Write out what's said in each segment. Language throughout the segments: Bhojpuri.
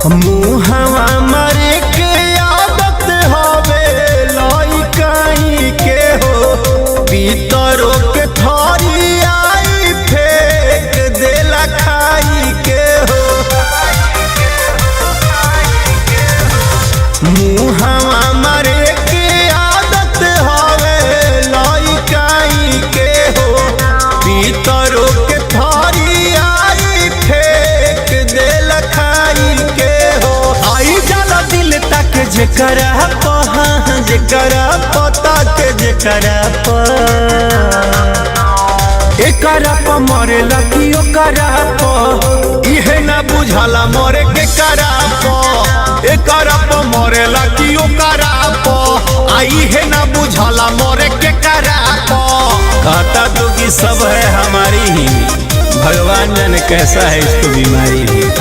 मुहवा मरे के आदत हवे लइकाई के हो, पीतरो के थरी आई फेंक देला खाई के हो। मुहवा मरे के आदत हवे लइकाई के हो, पीतरो के थरी आई फेंक देला खाई के हो। आई जाला दिल तक जेकरा पहा जेकरा पता के जेकरा प एकरा प मरेला कि ओकरा प इहे ना बुझाला मरे के करा प एकरा प मरेला कि ओकरा प आई है ना बुझाला मरे के करा प। कहता तो कि सब है हमारी ही, भगवान जाने कैसा है इसको बीमारी ही।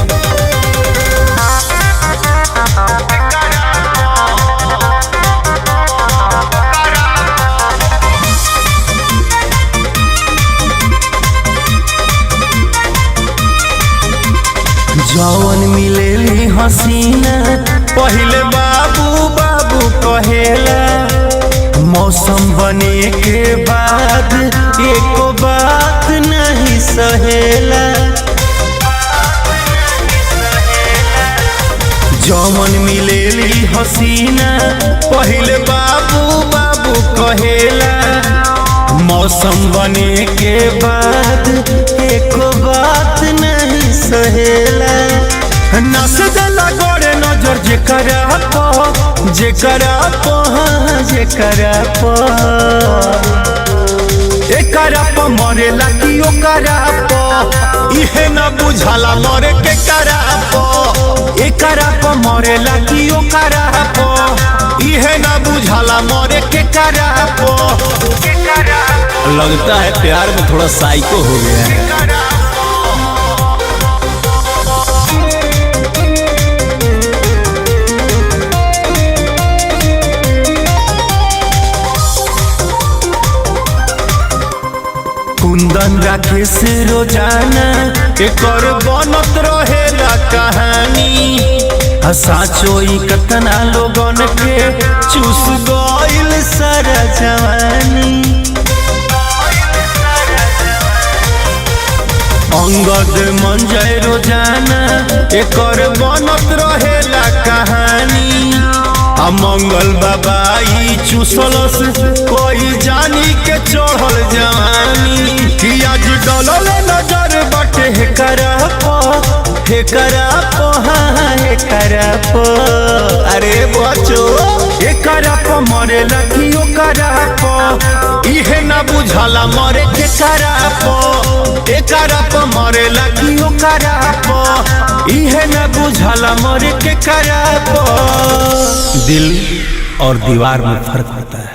जौन मिलेली हसीना पहले बाबू बाबू कहेला, मौसम बने के बाद एको बात नहीं सहेला। जौन मिलेली हसीना पहले बाबू बाबू कहेला, मौसम बने के बाद एको बात नहीं सहेला। नस देला गोरे नजर जेकरा प जेकरा प जेकरा प एकरा प मरेला कि ओकरा प इहे न बुझाला मरे के करा प एकरा प मरेला कि ओकरा प इहे न बुझाला मरे के करा प। लगता है प्यार में थोड़ा साइको हो गया है। कुंदन राखे से रोजाना एकर बनत रहेला कहानी, साचो ई कतना लोगन के चूस गइल सारा जवानी। अंगद मंजय रोजाना एकर बनत रहेला कहानी, मंगल बाबा ई चूसलस कोई जानी के चढ़ल जवानी। कि आज डलल नजर बटे हेकरा प हेकरा प हेकरा प अरे बचो एकरा प मरेला कि ओकरा प इहे ना बुझाला मरे के करा प एकरा प मरेला कि ओकरा प इहे ना बुझाला मरे के करा प। दिल और दीवार में फर्क होता है।